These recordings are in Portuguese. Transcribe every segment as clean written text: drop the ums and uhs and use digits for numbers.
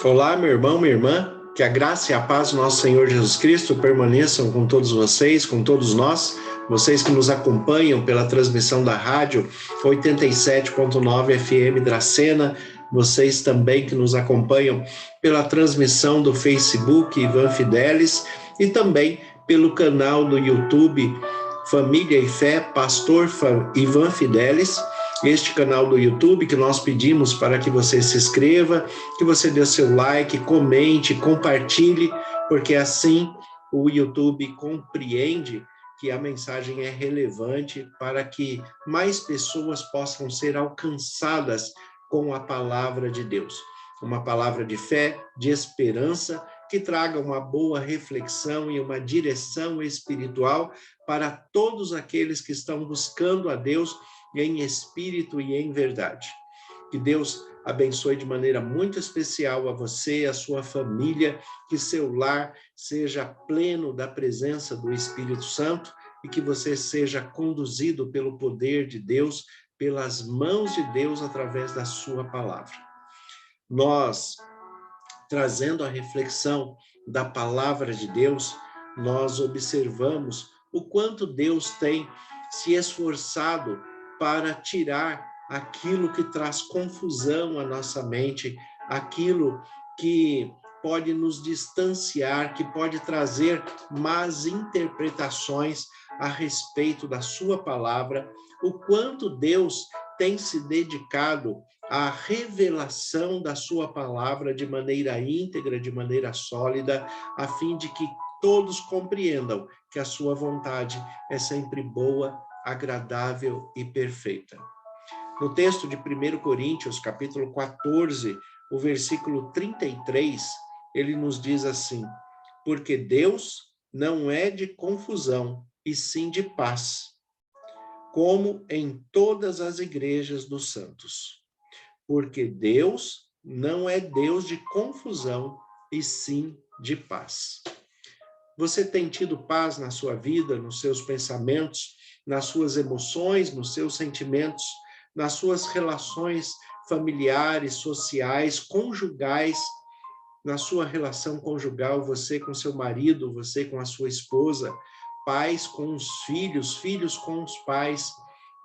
Olá, meu irmão, minha irmã, que a graça e a paz do nosso Senhor Jesus Cristo permaneçam com todos vocês, com todos nós, vocês que nos acompanham pela transmissão da rádio 87.9 FM Dracena, vocês também que nos acompanham pela transmissão do Facebook Ivan Fidelis e também pelo canal do YouTube Família e Fé Pastor Ivan Fidelis. Este canal do YouTube que nós pedimos para que você se inscreva, que você dê seu like, comente, compartilhe, porque assim o YouTube compreende que a mensagem é relevante para que mais pessoas possam ser alcançadas com a palavra de Deus. Uma palavra de fé, de esperança, que traga uma boa reflexão e uma direção espiritual para todos aqueles que estão buscando a Deus em espírito e em verdade. Que Deus abençoe de maneira muito especial a você, a sua família, que seu lar seja pleno da presença do Espírito Santo e que você seja conduzido pelo poder de Deus, pelas mãos de Deus através da sua palavra. Nós, trazendo a reflexão da palavra de Deus, nós observamos o quanto Deus tem se esforçado para tirar aquilo que traz confusão à nossa mente, aquilo que pode nos distanciar, que pode trazer más interpretações a respeito da sua palavra, o quanto Deus tem se dedicado à revelação da sua palavra de maneira íntegra, de maneira sólida, a fim de que todos compreendam que a sua vontade é sempre boa, agradável e perfeita. No texto de 1 Coríntios, capítulo 14, o versículo 33, ele nos diz assim: porque Deus não é de confusão, e sim de paz, como em todas as igrejas dos santos. Porque Deus não é Deus de confusão, e sim de paz. Você tem tido paz na sua vida, nos seus pensamentos, nas suas emoções, nos seus sentimentos, nas suas relações familiares, sociais, conjugais, na sua relação conjugal, você com seu marido, você com a sua esposa, pais com os filhos, filhos com os pais.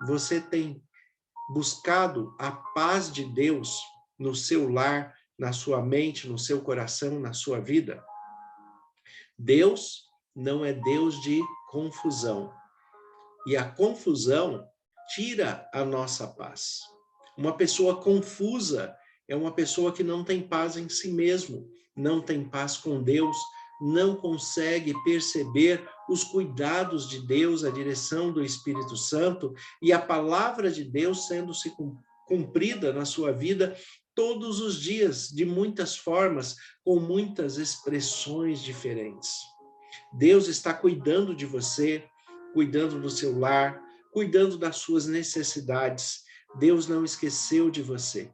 Você tem buscado a paz de Deus no seu lar, na sua mente, no seu coração, na sua vida? Deus não é Deus de confusão. E a confusão tira a nossa paz. Uma pessoa confusa é uma pessoa que não tem paz em si mesmo, não tem paz com Deus, não consegue perceber os cuidados de Deus, a direção do Espírito Santo e a palavra de Deus sendo-se cumprida na sua vida todos os dias, de muitas formas, com muitas expressões diferentes. Deus está cuidando de você, cuidando do seu lar, cuidando das suas necessidades. Deus não esqueceu de você.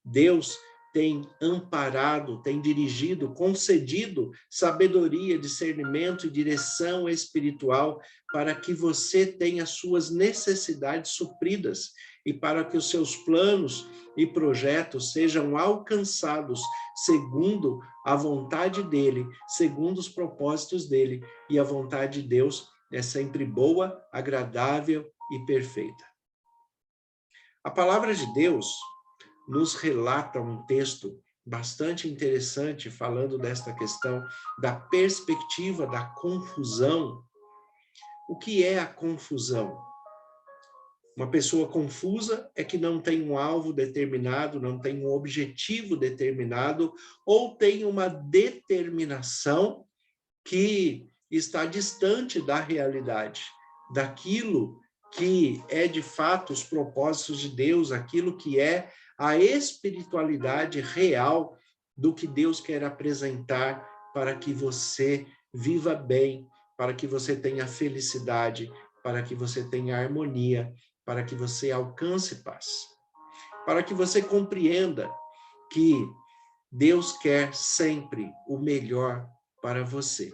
Deus tem amparado, tem dirigido, concedido sabedoria, discernimento e direção espiritual para que você tenha suas necessidades supridas e para que os seus planos e projetos sejam alcançados segundo a vontade dele, segundo os propósitos dele. E a vontade de Deus é sempre boa, agradável e perfeita. A palavra de Deus nos relata um texto bastante interessante falando desta questão da perspectiva da confusão. O que é a confusão? Uma pessoa confusa é que não tem um alvo determinado, não tem um objetivo determinado, ou tem uma determinação que está distante da realidade, daquilo que é de fato os propósitos de Deus, aquilo que é a espiritualidade real do que Deus quer apresentar para que você viva bem, para que você tenha felicidade, para que você tenha harmonia, para que você alcance paz, para que você compreenda que Deus quer sempre o melhor para você.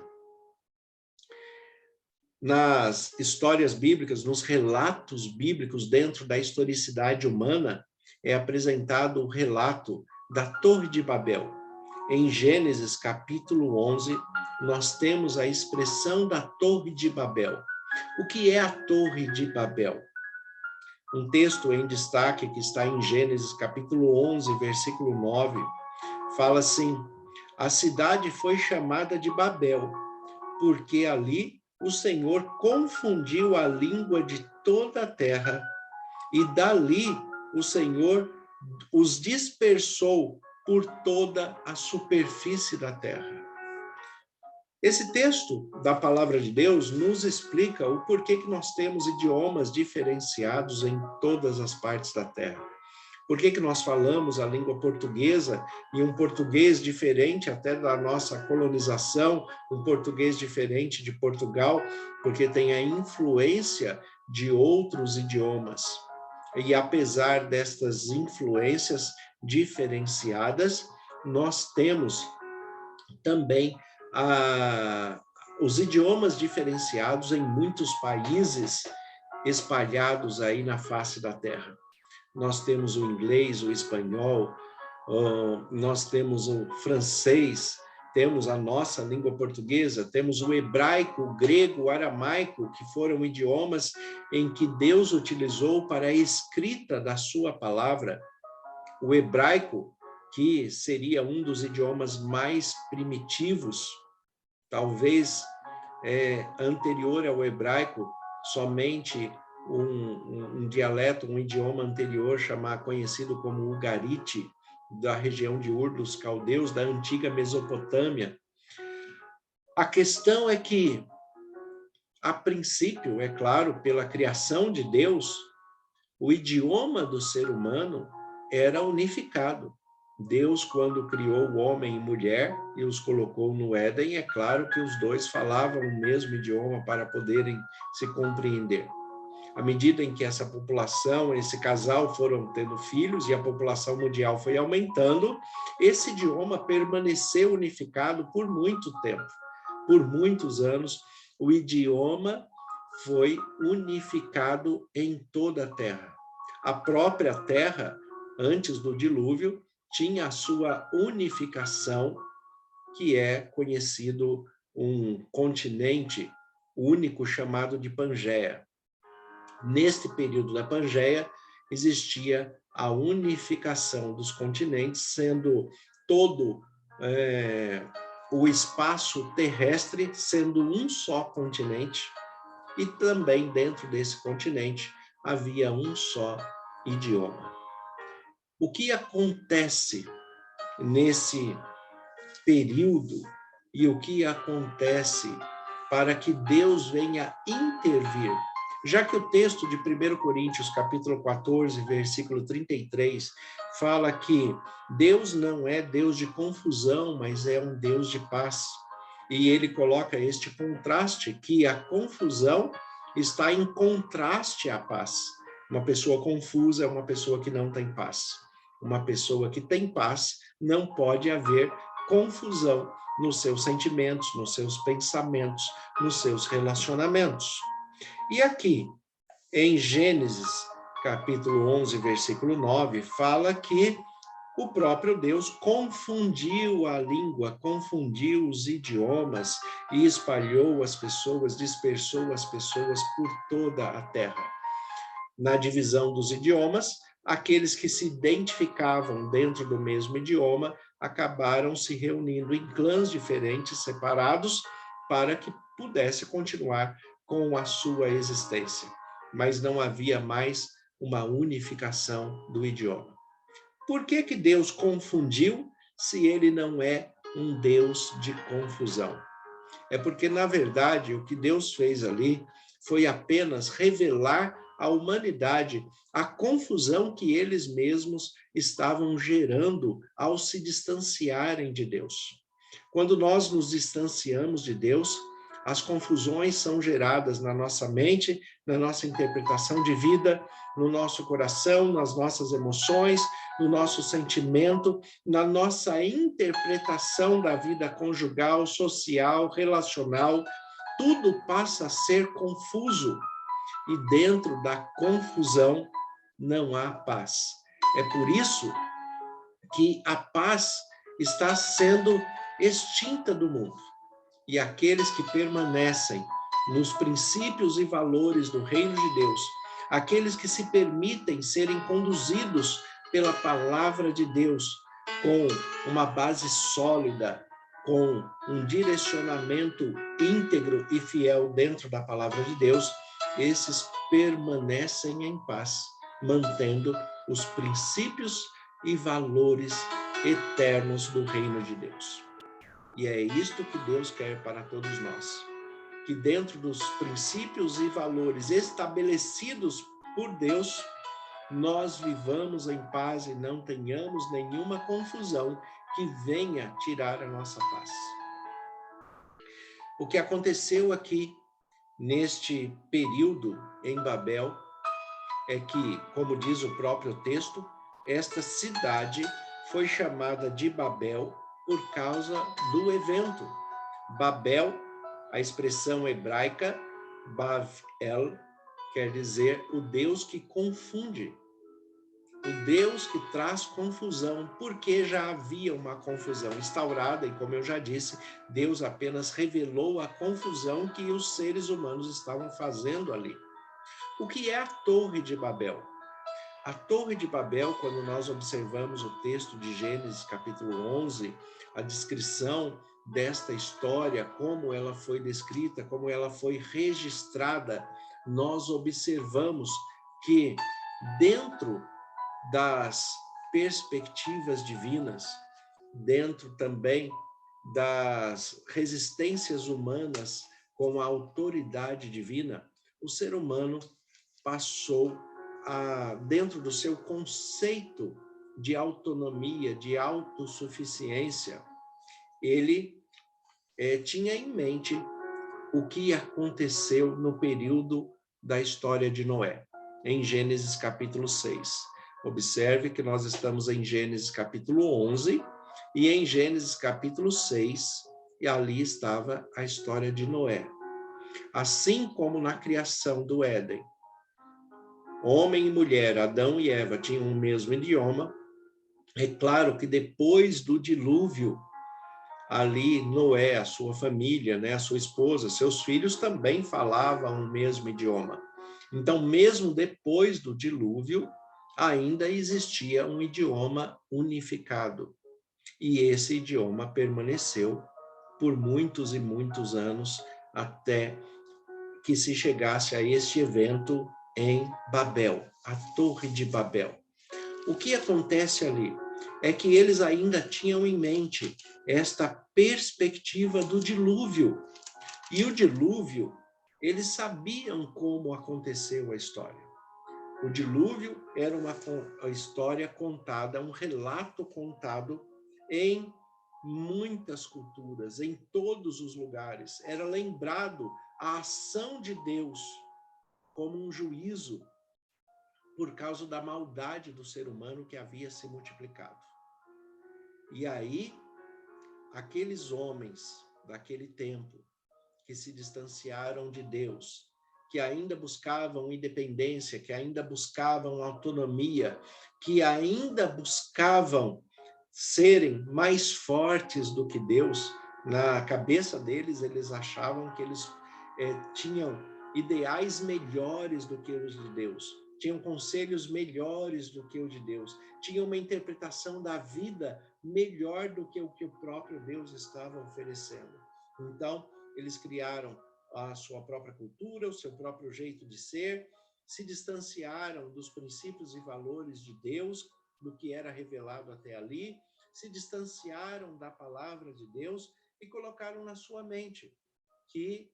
Nas histórias bíblicas, nos relatos bíblicos dentro da historicidade humana, é apresentado o relato da Torre de Babel. Em Gênesis, capítulo 11, nós temos a expressão da Torre de Babel. O que é a Torre de Babel? Um texto em destaque que está em Gênesis, capítulo 11, versículo 9, fala assim: a cidade foi chamada de Babel, porque ali o Senhor confundiu a língua de toda a terra, e dali o Senhor os dispersou por toda a superfície da terra. Esse texto da palavra de Deus nos explica o porquê que nós temos idiomas diferenciados em todas as partes da terra. Por que nós falamos a língua portuguesa e um português diferente até da nossa colonização, um português diferente de Portugal, porque tem a influência de outros idiomas. E apesar destas influências diferenciadas, nós temos também os idiomas diferenciados em muitos países espalhados aí na face da terra. Nós temos o inglês, o espanhol, nós temos o francês, temos a nossa língua portuguesa, temos o hebraico, o grego, o aramaico, que foram idiomas em que Deus utilizou para a escrita da sua palavra. O hebraico, que seria um dos idiomas mais primitivos, talvez anterior ao hebraico, somente um dialeto, um idioma anterior, conhecido como Ugarite, da região de Ur dos Caldeus, da antiga Mesopotâmia. A questão é que, a princípio, é claro, pela criação de Deus, o idioma do ser humano era unificado. Deus, quando criou o homem e mulher e os colocou no Éden, é claro que os dois falavam o mesmo idioma para poderem se compreender. À medida em que essa população, esse casal foram tendo filhos e a população mundial foi aumentando, esse idioma permaneceu unificado por muito tempo. Por muitos anos, o idioma foi unificado em toda a Terra. A própria Terra, antes do dilúvio, tinha a sua unificação, que é conhecido um continente único chamado de Pangeia. Neste período da Pangeia, existia a unificação dos continentes, sendo todo o espaço terrestre sendo um só continente, e também dentro desse continente havia um só idioma. O que acontece nesse período e o que acontece para que Deus venha intervir? Já que o texto de 1 Coríntios, capítulo 14, versículo 33, fala que Deus não é Deus de confusão, mas é um Deus de paz. E ele coloca este contraste, que a confusão está em contraste à paz. Uma pessoa confusa é uma pessoa que não tem paz. Uma pessoa que tem paz, não pode haver confusão nos seus sentimentos, nos seus pensamentos, nos seus relacionamentos. E aqui, em Gênesis, capítulo 11, versículo 9, fala que o próprio Deus confundiu a língua, confundiu os idiomas e espalhou as pessoas, dispersou as pessoas por toda a terra. Na divisão dos idiomas, aqueles que se identificavam dentro do mesmo idioma acabaram se reunindo em clãs diferentes, separados, para que pudesse continuar com a sua existência. Mas não havia mais uma unificação do idioma. Por que Deus confundiu se ele não é um Deus de confusão? É porque, na verdade, o que Deus fez ali foi apenas revelar à humanidade a confusão que eles mesmos estavam gerando ao se distanciarem de Deus. Quando nós nos distanciamos de Deus, as confusões são geradas na nossa mente, na nossa interpretação de vida, no nosso coração, nas nossas emoções, no nosso sentimento, na nossa interpretação da vida conjugal, social, relacional. Tudo passa a ser confuso. E dentro da confusão não há paz. É por isso que a paz está sendo extinta do mundo. E aqueles que permanecem nos princípios e valores do reino de Deus, aqueles que se permitem serem conduzidos pela palavra de Deus, com uma base sólida, com um direcionamento íntegro e fiel dentro da palavra de Deus, esses permanecem em paz, mantendo os princípios e valores eternos do reino de Deus. E é isto que Deus quer para todos nós, que dentro dos princípios e valores estabelecidos por Deus, nós vivamos em paz e não tenhamos nenhuma confusão que venha tirar a nossa paz. O que aconteceu aqui neste período em Babel é que, como diz o próprio texto, esta cidade foi chamada de Babel por causa do evento. Babel, a expressão hebraica, Bav-el, quer dizer o Deus que confunde, o Deus que traz confusão, porque já havia uma confusão instaurada, e como eu já disse, Deus apenas revelou a confusão que os seres humanos estavam fazendo ali. O que é a Torre de Babel? A Torre de Babel, quando nós observamos o texto de Gênesis capítulo 11, a descrição desta história, como ela foi descrita, como ela foi registrada, nós observamos que dentro das perspectivas divinas, dentro também das resistências humanas com a autoridade divina, o ser humano passou dentro do seu conceito de autonomia, de autossuficiência, ele tinha em mente o que aconteceu no período da história de Noé, em Gênesis capítulo 6. Observe que nós estamos em Gênesis capítulo 11 e em Gênesis capítulo 6, e ali estava a história de Noé. Assim como na criação do Éden, homem e mulher, Adão e Eva, tinham o mesmo idioma. É claro que depois do dilúvio, ali Noé, a sua família, né, a sua esposa, seus filhos também falavam o mesmo idioma. Então, mesmo depois do dilúvio, ainda existia um idioma unificado. E esse idioma permaneceu por muitos e muitos anos, até que se chegasse a este evento em Babel, a Torre de Babel. O que acontece ali é que eles ainda tinham em mente esta perspectiva do dilúvio. E o dilúvio, eles sabiam como aconteceu a história. O dilúvio era uma história contada, um relato contado em muitas culturas, em todos os lugares. Era lembrado a ação de Deus como um juízo por causa da maldade do ser humano que havia se multiplicado. E aí, aqueles homens daquele tempo que se distanciaram de Deus, que ainda buscavam independência, que ainda buscavam autonomia, que ainda buscavam serem mais fortes do que Deus, na cabeça deles, eles achavam que eles tinham ideais melhores do que os de Deus, tinham conselhos melhores do que o de Deus, tinham uma interpretação da vida melhor do que o próprio Deus estava oferecendo. Então, eles criaram a sua própria cultura, o seu próprio jeito de ser, se distanciaram dos princípios e valores de Deus, do que era revelado até ali, se distanciaram da palavra de Deus e colocaram na sua mente que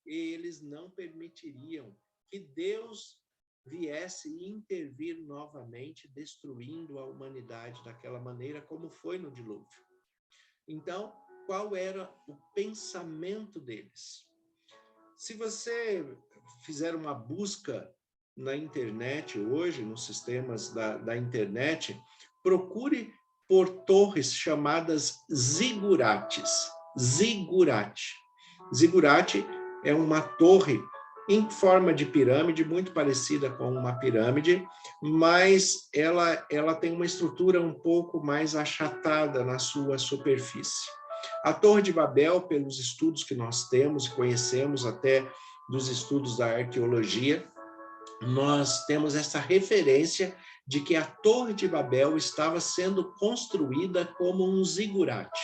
eles não permitiriam que Deus viesse intervir novamente, destruindo a humanidade daquela maneira como foi no dilúvio. Então, qual era o pensamento deles? Se você fizer uma busca na internet hoje, nos sistemas da internet, procure por torres chamadas zigurates. Zigurate. Zigurate é uma torre em forma de pirâmide, muito parecida com uma pirâmide, mas ela tem uma estrutura um pouco mais achatada na sua superfície. A Torre de Babel, pelos estudos que nós temos e conhecemos até dos estudos da arqueologia, nós temos essa referência de que a Torre de Babel estava sendo construída como um zigurate,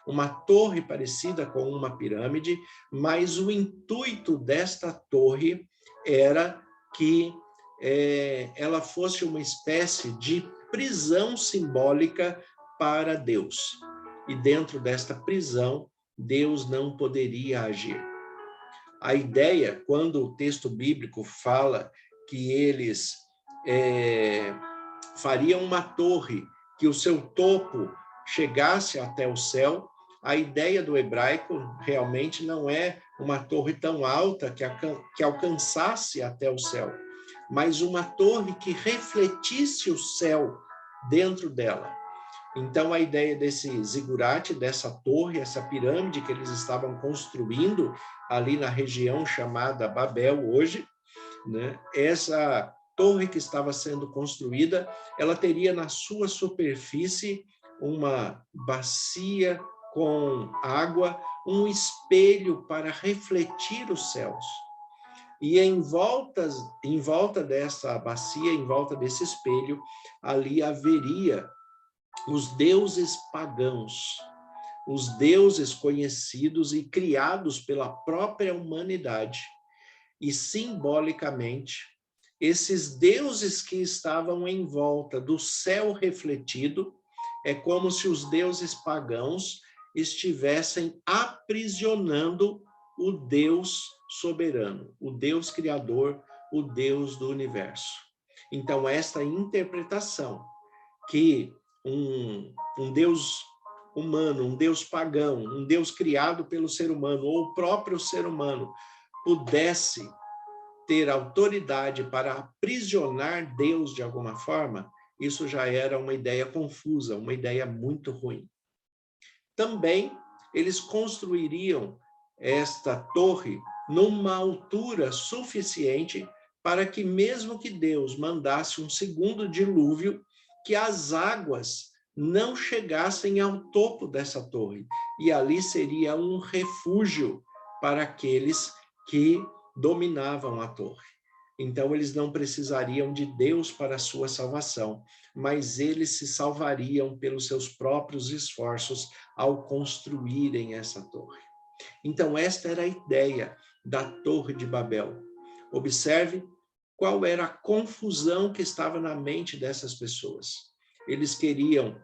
uma torre parecida com uma pirâmide, mas o intuito desta torre era que ela fosse uma espécie de prisão simbólica para Deus. E dentro desta prisão, Deus não poderia agir. A ideia, quando o texto bíblico fala que eles fariam uma torre, que o seu topo chegasse até o céu, a ideia do hebraico realmente não é uma torre tão alta que alcançasse até o céu, mas uma torre que refletisse o céu dentro dela. Então, a ideia desse zigurate, dessa torre, essa pirâmide que eles estavam construindo ali na região chamada Babel hoje, né? Essa torre que estava sendo construída, ela teria na sua superfície uma bacia com água, um espelho para refletir os céus. E em volta dessa bacia, em volta desse espelho, ali haveria os deuses pagãos, os deuses conhecidos e criados pela própria humanidade. E simbolicamente, esses deuses que estavam em volta do céu refletido, é como se os deuses pagãos estivessem aprisionando o Deus soberano, o Deus criador, o Deus do universo. Então, esta interpretação que um Deus humano, um Deus pagão, um Deus criado pelo ser humano, ou o próprio ser humano, pudesse ter autoridade para aprisionar Deus de alguma forma, isso já era uma ideia confusa, uma ideia muito ruim. Também eles construiriam esta torre numa altura suficiente para que, mesmo que Deus mandasse um segundo dilúvio, que as águas não chegassem ao topo dessa torre. E ali seria um refúgio para aqueles que dominavam a torre. Então, eles não precisariam de Deus para a sua salvação, mas eles se salvariam pelos seus próprios esforços ao construírem essa torre. Então, esta era a ideia da Torre de Babel. Observe qual era a confusão que estava na mente dessas pessoas. Eles queriam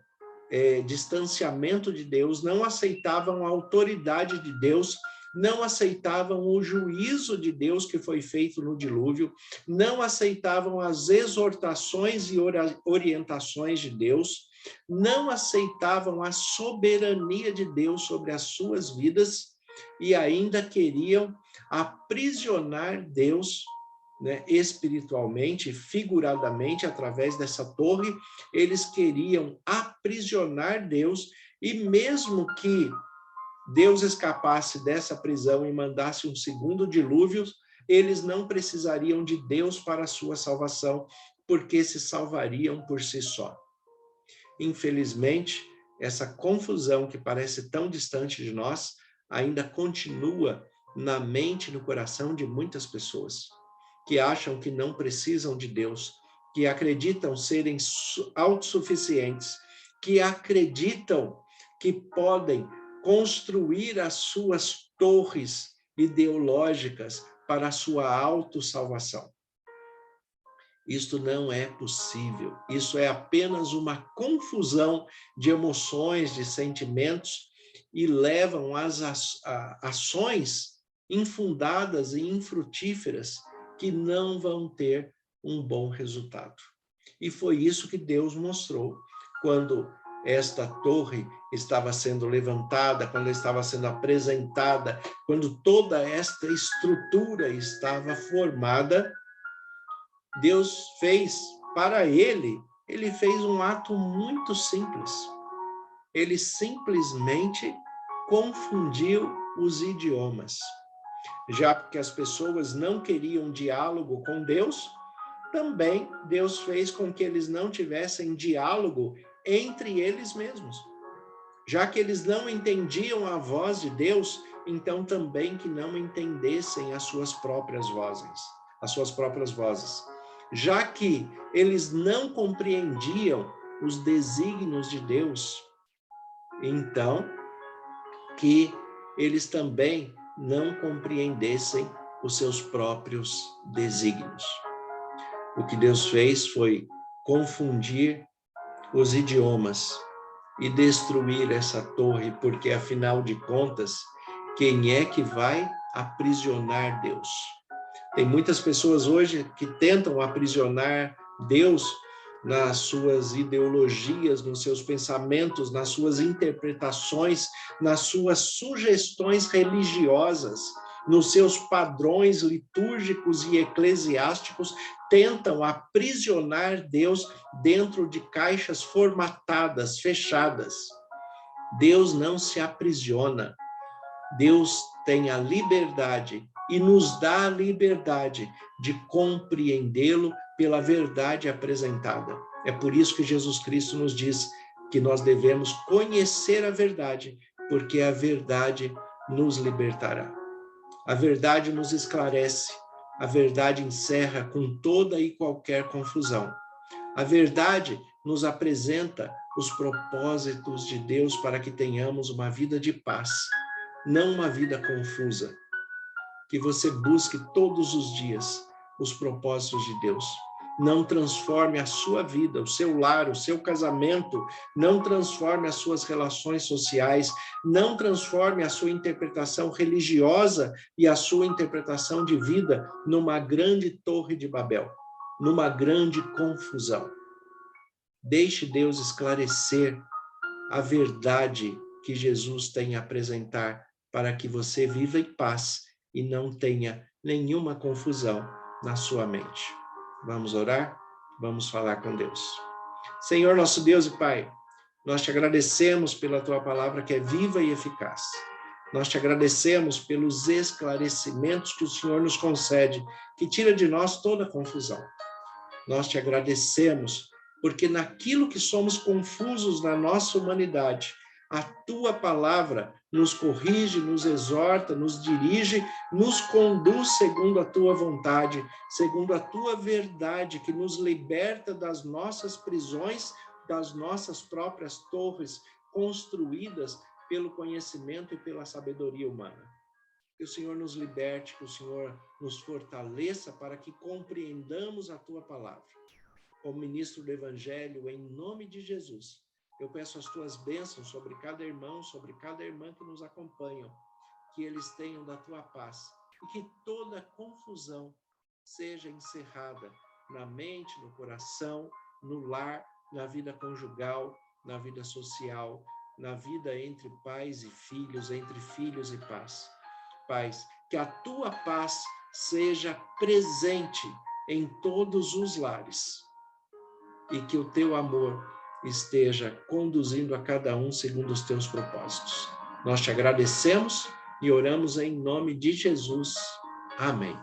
distanciamento de Deus, não aceitavam a autoridade de Deus, não aceitavam o juízo de Deus que foi feito no dilúvio, não aceitavam as exortações e orientações de Deus, não aceitavam a soberania de Deus sobre as suas vidas e ainda queriam aprisionar Deus, né, espiritualmente, figuradamente, através dessa torre. Eles queriam aprisionar Deus, e mesmo que Deus escapasse dessa prisão e mandasse um segundo dilúvio, eles não precisariam de Deus para a sua salvação, porque se salvariam por si só. Infelizmente, essa confusão que parece tão distante de nós ainda continua na mente e no coração de muitas pessoas, que acham que não precisam de Deus, que acreditam serem autossuficientes, que acreditam que podem construir as suas torres ideológicas para a sua autossalvação. Isto não é possível. Isso é apenas uma confusão de emoções, de sentimentos, e levam às ações infundadas e infrutíferas que não vão ter um bom resultado. E foi isso que Deus mostrou quando esta torre estava sendo levantada, quando estava sendo apresentada, quando toda esta estrutura estava formada. Deus fez para ele fez um ato muito simples. Ele simplesmente confundiu os idiomas. Já porque as pessoas não queriam diálogo com Deus, também Deus fez com que eles não tivessem diálogo entre eles mesmos. Já que eles não entendiam a voz de Deus, então também que não entendessem as suas próprias vozes. Já que eles não compreendiam os desígnios de Deus, então que eles também não compreendessem os seus próprios desígnios. O que Deus fez foi confundir os idiomas e destruir essa torre, porque afinal de contas, quem é que vai aprisionar Deus? Tem muitas pessoas hoje que tentam aprisionar Deus nas suas ideologias, nos seus pensamentos, nas suas interpretações, nas suas sugestões religiosas, nos seus padrões litúrgicos e eclesiásticos, tentam aprisionar Deus dentro de caixas formatadas, fechadas. Deus não se aprisiona. Deus tem a liberdade e nos dá a liberdade de compreendê-lo pela verdade apresentada. É por isso que Jesus Cristo nos diz que nós devemos conhecer a verdade, porque a verdade nos libertará. A verdade nos esclarece, a verdade encerra com toda e qualquer confusão. A verdade nos apresenta os propósitos de Deus para que tenhamos uma vida de paz, não uma vida confusa. Que você busque todos os dias os propósitos de Deus. Não transforme a sua vida, o seu lar, o seu casamento, não transforme as suas relações sociais, não transforme a sua interpretação religiosa e a sua interpretação de vida numa grande torre de Babel, numa grande confusão. Deixe Deus esclarecer a verdade que Jesus tem a apresentar para que você viva em paz e não tenha nenhuma confusão na sua mente. Vamos orar? Vamos falar com Deus. Senhor, nosso Deus e Pai, nós te agradecemos pela tua palavra que é viva e eficaz. Nós te agradecemos pelos esclarecimentos que o Senhor nos concede, que tira de nós toda confusão. Nós te agradecemos porque naquilo que somos confusos na nossa humanidade, a tua palavra nos corrige, nos exorta, nos dirige, nos conduz segundo a tua vontade, segundo a tua verdade, que nos liberta das nossas prisões, das nossas próprias torres construídas pelo conhecimento e pela sabedoria humana. Que o Senhor nos liberte, que o Senhor nos fortaleça para que compreendamos a tua palavra. Como ministro do Evangelho, em nome de Jesus, eu peço as tuas bênçãos sobre cada irmão, sobre cada irmã que nos acompanham, que eles tenham da tua paz e que toda confusão seja encerrada na mente, no coração, no lar, na vida conjugal, na vida social, na vida entre pais e filhos, entre filhos e pais, que a tua paz seja presente em todos os lares e que o teu amor esteja conduzindo a cada um segundo os teus propósitos. Nós te agradecemos e oramos em nome de Jesus. Amém.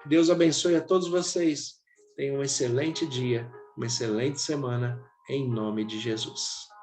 Deus abençoe a todos vocês. Tenham um excelente dia, uma excelente semana, em nome de Jesus.